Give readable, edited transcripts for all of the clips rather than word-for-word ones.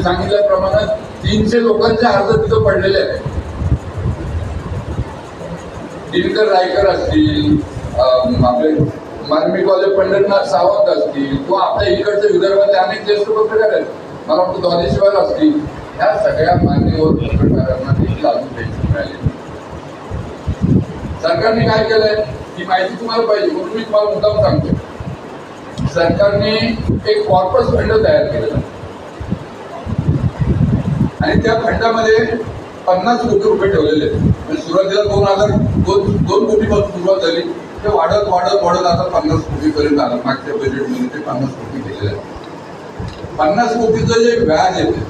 सांगितल्याप्रमाणे 300 लोकांचे अर्ज तिथं पडलेले आहेत. दिनकर रायकर असतील, आपले मार्मिकवाले पंढरनाथ सावंत असतील किंवा आपल्या इकडच्या विदर्भातले अनेक ज्येष्ठ पत्रकार आहेत, मला वाटतं द्वादेश्वर असतील, ह्या सगळ्या मान्यवर पत्रकारांना देखील अजून पेन्शन मिळाली. सरकारने काय केलंय ही माहिती तुम्हाला पाहिजे म्हणून मी तुम्हाला मुद्दाम सांगतो. सरकारने एक कॉर्पस फंड तयार केलेला आणि त्या फंडामध्ये 50 कोटी रुपये ठेवलेले आहेत. म्हणजे सुरुवातीला 2 कोटीपासून सुरुवात झाली, ते वाढत वाढत वाढत आता 50 कोटीपर्यंत आलं. मागच्या बजेटमध्ये ते 50 कोटी केलेले आहेत. 50 कोटीचं जे व्याज येते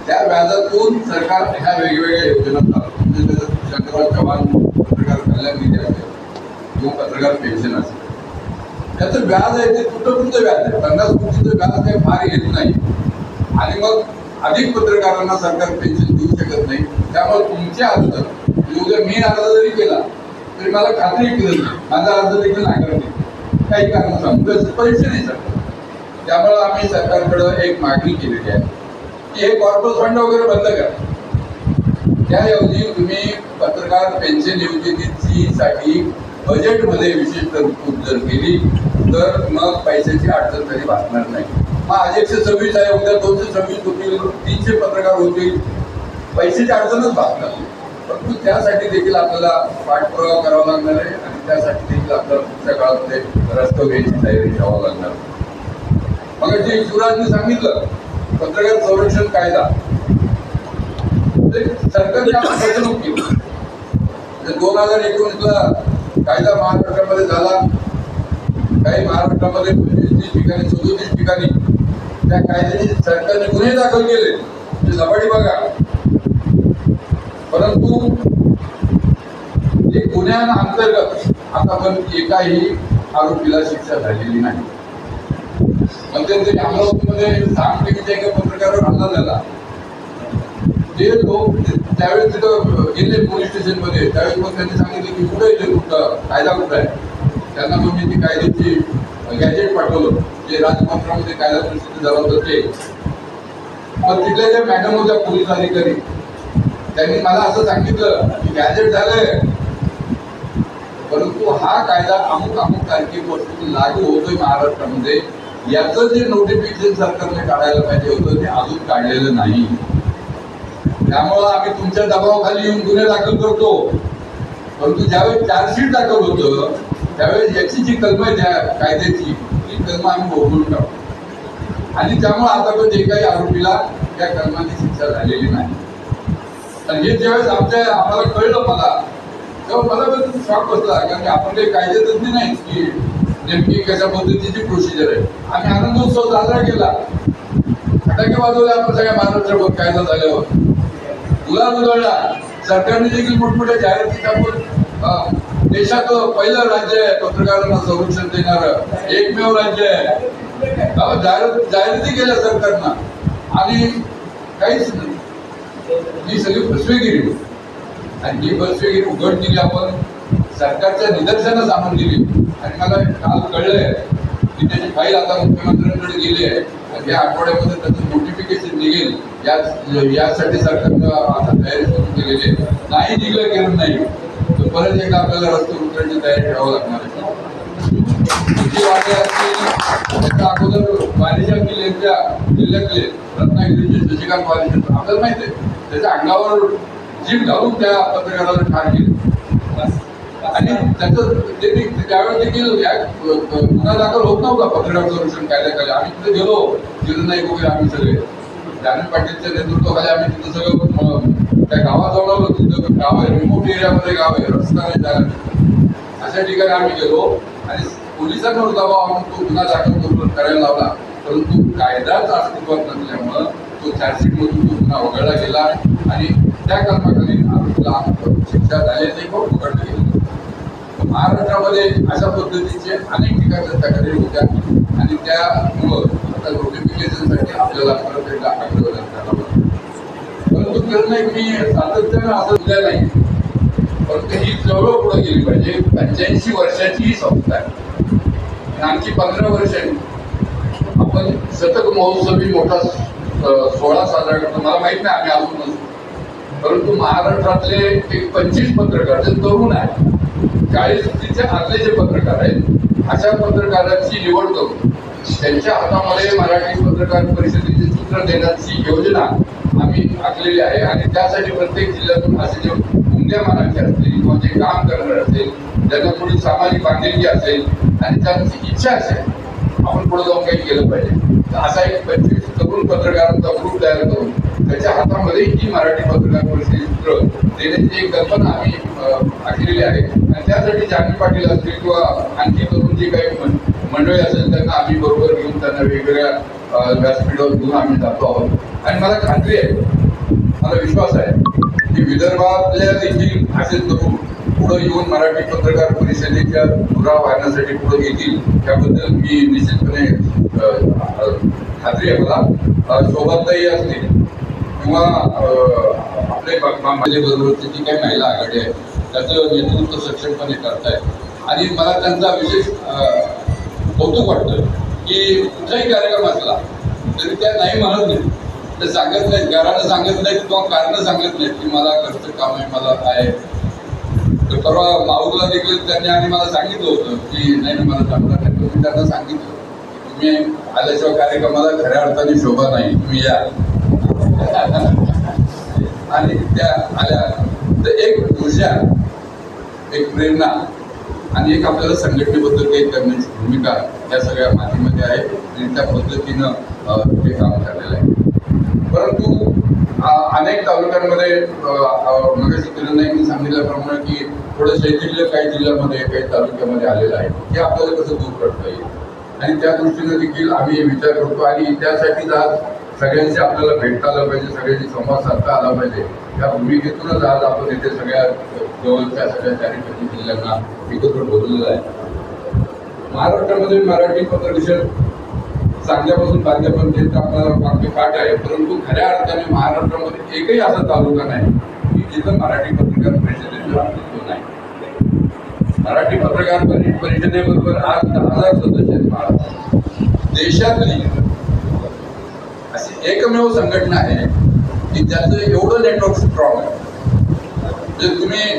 त्या व्याजातून सरकार ह्या वेगवेगळ्या योजना चालवतं. म्हणजे शंकरराव चव्हाण पत्रकार कल्याण निधी असेल किंवा पत्रकार पेन्शन असेल, त्याचं व्याज आहे ते तुटपुंज व्याज आहे. 50 कोटीचं व्याज काही फार येत नाही आणि मग अधिक पत्रकारांना सरकार पेन्शन देऊ शकत नाही. त्यामुळे तुमचे अर्ज उद्या मी अर्ज जरी केला तरी मला खात्री केली माझा अर्ज देखील नाकारते काही कारण सांगतो पैसे नाही सरकार. त्यामुळे आम्ही सरकारकडे एक मागणी केलेली आहे की हे कॉर्पोरेट फंड वगैरे बंद करा. त्याऐवजी तुम्ही पत्रकार पेन्शन योजनेसाठी बजेटमध्ये विशेष तरतूद जर केली तर मग पैशाची अडचण कधी भासणार नाही. हा 126 आहे, उद्या 226 होतील, 300 पत्रकार होतील, पैशाची अडचणच भासणार नाही. परंतु त्यासाठी देखील आपल्याला पाठपुरावा करावा लागणार आहे आणि त्यासाठी देखील आपल्याला पुढच्या काळामध्ये रस्ते घ्यायची तयारी ठेवावं लागणार. मग जे शिवराजने सांगितलं पत्रकार संरक्षण कायदा सरकारने फसवणूक केली. 2019ला कायदा महाराष्ट्रामध्ये झाला, काही महाराष्ट्रामध्ये 25 ठिकाणी 37 ठिकाणी त्या कायद्याने सरकारने गुन्हे दाखल केले. म्हणजे लबाडी बघा, परंतु एक गुन्ह्यांअंतर्गत आतापर्यंत एकाही आरोपीला शिक्षा झालेली नाही. मध्यंतरी अमरावतीमध्ये 6 पैकीच्या एका पत्रकारावर हल्ला झाला. ते लोक त्यावेळेस तिथं गेले पोलीस स्टेशनमध्ये, त्यावेळेस मग त्यांनी सांगितलं की कुठे येते कुठं कायदा कुठं आहे. त्यांना मग मी ती कायद्याची गॅजेट पाठवलं जे राजपत्रामध्ये कायदा प्रसिद्ध झाला होतं ते. मग तिथल्या ज्या मॅडम होत्या पोलीस अधिकारी त्यांनी मला असं सांगितलं की गॅजेट झालंय परंतु हा कायदा अमुक तारखेपासून लागू होतोय महाराष्ट्रामध्ये, याचं जे नोटिफिकेशन सरकारने काढायला पाहिजे होतं ते अजून काढलेलं नाही. त्यामुळं आम्ही तुमच्या दबावाखाली येऊन गुन्हे दाखल करतो. परंतु ज्यावेळेस चार्जशीट दाखल होतं त्यावेळेस याची जी कलम आहे त्या कायद्याची ती कलम आम्ही वगळून टाकतो आणि त्यामुळे आतापर्यंत जे काही आरोपीला त्या कलमाची शिक्षा झालेली नाही. आणि हे ज्यावेळेस आम्हाला कळलं तेव्हा मला पण शॉक बसला, कारण की आपण काही कायदेतज्ञ नाही की नेमकी कशा पद्धतीची प्रोसिजर आहे. आम्ही आनंदोत्सव साजरा केला, फटाके वाजवले आपण सगळ्या महाराष्ट्रावर कायदा झाल्यावर, गुलाल उधळला. सरकारने देखील मोठमोठ्या जाहिराती छापून देशात पहिलं राज्य आहे पत्रकारांना संरक्षण देणारं, एकमेव राज्य आहे. जाहिराती केल्या सरकारनं आणि काहीच नाही. ही सगळी फसवेगिरी आणि ही फसवेगिरी उघड दिली आपण, सरकारच्या निदर्शनास आणून दिली. आणि मला काल कळलंय की त्याची फाईल आता मुख्यमंत्र्यांकडे गेली आहे आणि या आठवड्यामध्ये त्याचं नोटिफिकेशन निघेल. यासाठी सरकारनं आता तयारी सुरू केलेली आहे. नाही निघलं केलं नाही तर परत एकदा आपल्याला रस्ते उतरण्याची तयारी ठेवावं लागणार आहे. त्याच्या अगोदर वारिजा जिल्ह्यातले रत्नागिरीचे शशिकांत वारिजा आपल्याला माहिती आहे, त्याच्या अंगावर जीभ घालून त्या पत्रकाराला ठार केली आणि त्याचं त्यावेळेस देखील गुन्हा दाखल होत नव्हता पत्रकार संरक्षण कायद्याखाली. आम्ही तिथे गेलो, नाईक वगैरे आम्ही सगळे जानवी पाटीलच्या नेतृत्वाखाली आम्ही तिथं सगळं त्या गावात जाऊन आलो. तिथं गाव आहे, रिमोट एरियामध्ये गाव आहे, रस्ता नाही जायला, अशा ठिकाणी आम्ही गेलो आणि पोलिसांवर दबाव आणून तो गुन्हा दाखल करायला लावला. परंतु कायदाच अस्तित्वात नसल्यामुळं तो चार्जशीटमधून तो गुन्हा वगळला गेला आणि त्या कलमाखाली आरोपीला शिक्षा झाल्याचे खूप पकडलं गेलं. महाराष्ट्रामध्ये अशा पद्धतीचे अनेक ठिकाणी तक्रारी होत्या आणि त्यामुळं आता नोटिफिकेशनसाठी आपल्याला परत एकदा आग्रह करावा. परंतु नाही मी सातत्यानं असं दिलं नाही, परंतु ही चळवळ पुढे गेली पाहिजे. 85 वर्षाची ही संस्था आहे. आणखी 15 वर्षांनी आपण शतक महोत्सवी मोठा सोहळा साजरा करतो. मला माहित नाही आम्ही अजून नसतो, परंतु महाराष्ट्रातले एक 25 पत्रकार जे तरुण आहेत, 40-30च्या आतले जे पत्रकार आहेत, अशा पत्रकारांची निवड करून त्यांच्या हातामध्ये मराठी पत्रकार परिषदेचे सूत्र देण्याची योजना आम्ही आखलेली आहे. आणि त्यासाठी प्रत्येक जिल्ह्यातून असे जे उमद्या मानाचे असतील किंवा जे काम करणारे असेल, ज्यांना थोडी सामाजिक बांधिलकी असेल आणि त्यांची इच्छा असेल आपण पुढे जाऊन काही केलं पाहिजे, असा एक 25 तरुण पत्रकारांचा ग्रुप तयार करून त्याच्या हातामध्ये ही मराठी पत्रकार परिषदेचे सूत्र देण्याची एक कल्पना आम्ही आखलेली आहे. आणि त्यासाठी जानवी पाटील असतील किंवा आणखी करून जे काही मंडळी असेल त्यांना आम्ही बरोबर घेऊन त्यांना वेगवेगळ्या व्यासपीठावर घेऊन आम्ही जातो आहोत. आणि मला खात्री आहे, मला विश्वास आहे की विदर्भातल्या देखील असे तरुण पुढे येऊन मराठी पत्रकार परिषदेच्या धुरा वाहण्यासाठी पुढे येतील, त्याबद्दल मी निश्चितपणे खात्री आहे मला. शोभाताई असतील किंवा आपले बरोबरची जी काही महिला आघाडी आहे त्याचं नेतृत्व सक्षमपणे करतायत. आणि मला त्यांचा विशेष कौतुक वाटतं की कुठलाही कार्यक्रम असला तरी त्या नाही म्हणत नाही, ते सांगत नाहीत, घरानं सांगत नाहीत किंवा कारणं सांगत नाहीत की मला घरचं काम आहे, मला आहे. तर परवा माऊला देखील त्यांनी आणि मला सांगितलं होतं की नाही मला जमणार नाही. मी त्यांना सांगितलं तुम्ही आल्याशिवाय कार्यक्रमाला खऱ्या अर्थाने शोभा नाही, तुम्ही या. आणि त्या आल्या तर एक ऊर्जा, एक प्रेरणा आणि एक आपल्याला संघटनेबद्दल काही करण्याची भूमिका या सगळ्या मातीमध्ये आहे आणि त्या पद्धतीनं ते काम झालेलं आहे. परंतु अनेक तालुक्यांमध्ये मगाशी किरण नाईकनी सांगितल्याप्रमाणे की थोडं शैथिल्य काही जिल्ह्यामध्ये काही तालुक्यामध्ये आलेलं आहे, हे आपल्याला कसं दूर करता येईल आणि त्या दृष्टीने देखील आम्ही विचार करतो. आणि त्यासाठीच आज सगळ्यांशी आपल्याला भेटता आलं पाहिजे, सगळ्यांशी संवाद साधता आला पाहिजे. या भूमिकेतूनच आज आपण इथे सगळ्या जवळच्या सगळ्या 4-5 जिल्ह्यांना एकत्र बोललेलं आहे. महाराष्ट्रामध्ये मराठी पत्रपरिषद सांगल्यापासून बांधल्यापर्यंत आपल्याला मागचे पाठ आहे, परंतु खऱ्या अर्थाने महाराष्ट्रामध्ये एकही असा तालुका नाही की जिथं मराठी पत्रकार परिषदेचं अस्तित्व नाही. मराठी पत्रकार परिषदेबरोबर आज 10,000 सदस्य आहेत महाराष्ट्रात. देशातली अशी एकमेव संघटना आहे की ज्याचं एवढं नेटवर्क स्ट्रॉंग आहे. जे तुम्ही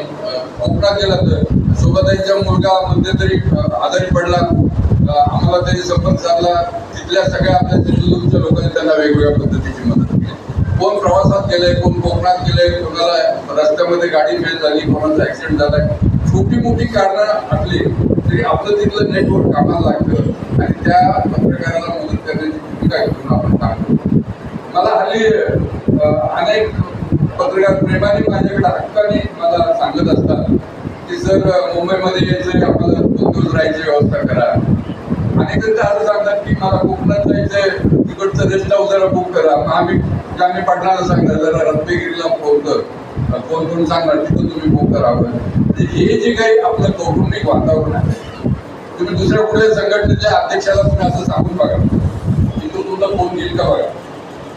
कोकणात गेला तर शोभाताईंचा मुलगा मध्यंतरी आजारी पडला, आम्हाला त्यांनी संपर्क साधला, तिथल्या सगळ्या आपल्या सिंधुदुर्गच्या लोकांनी त्यांना वेगवेगळ्या पद्धतीची मदत केली. कोण प्रवासात गेलंय, कोण कोकणात गेलंय, कोणाला रस्त्यामध्ये गाडी फेल झाली, कोणाचा ऍक्सिडेंट झालाय, छोटी मोठी कारणं असली तरी आपलं तिथलं नेटवर्क कामाला लागतं आणि त्या पत्रकाराला मदत करण्याची भूमिका घेऊन आपण काम करतो. मला हल्ली अनेक पत्रकार प्रेमाने माझ्याकडे हक्काने मला सांगत असतात की सर मुंबईमध्ये यायचं आपल्याला 2 दिवस राहायची व्यवस्था करा. अनेक जण असं सांगतात की मला कोकणात जायचंय, तिकडचं रेस्ट हाऊस जरा बुक करा. मग आम्ही पाटणाला सांगणार जरा रत्नागिरीला फोन कर, फोन करून सांगणार तिथं तुम्ही बुक करावं. हे जे काही आपलं कौटुंबिक वातावरण आहे, तुम्ही दुसऱ्या कुठल्या संघटनेच्या अध्यक्षाला तुम्ही असं सांगून बघा, तिथं तुमचा फोन घेईल का बघा.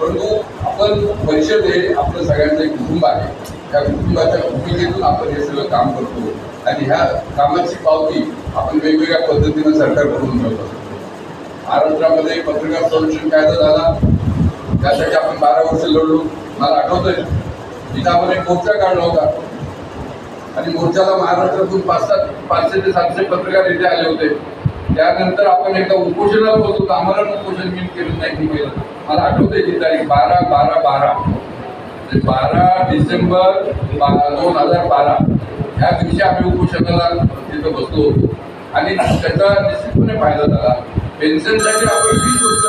परंतु आपण परिषद हे आपलं सगळ्यांचं एक कुटुंब आहे. त्या कुटुंबाच्या भूमिकेतून आपण हे सगळं काम करतो आणि ह्या कामाची पावती आपण वेगवेगळ्या पद्धतीनं सरकारकडून मिळवतो. महाराष्ट्रामध्ये पत्रकार संरक्षण कायदा झाला, त्यासाठी आपण 12 वर्ष लढलो. मला आठवतंय तिथं आपण एक मोर्चा काढला होता आणि मोर्चाला महाराष्ट्रातून 500 ते 700 पत्रकार इथे आले होते. त्यानंतर आपण एकदा उपोषणाला बसलो, आम्हाला उपोषण मी केलं नाही केलं. मला आठवतंय ती तारीख 12 डिसेंबर 2012 ह्या दिवशी आम्ही उपोषणाला तिथं बसलो होतो आणि त्याचा निश्चितपणे फायदा झाला. पेन्शनसाठी आपण 20 वर्ष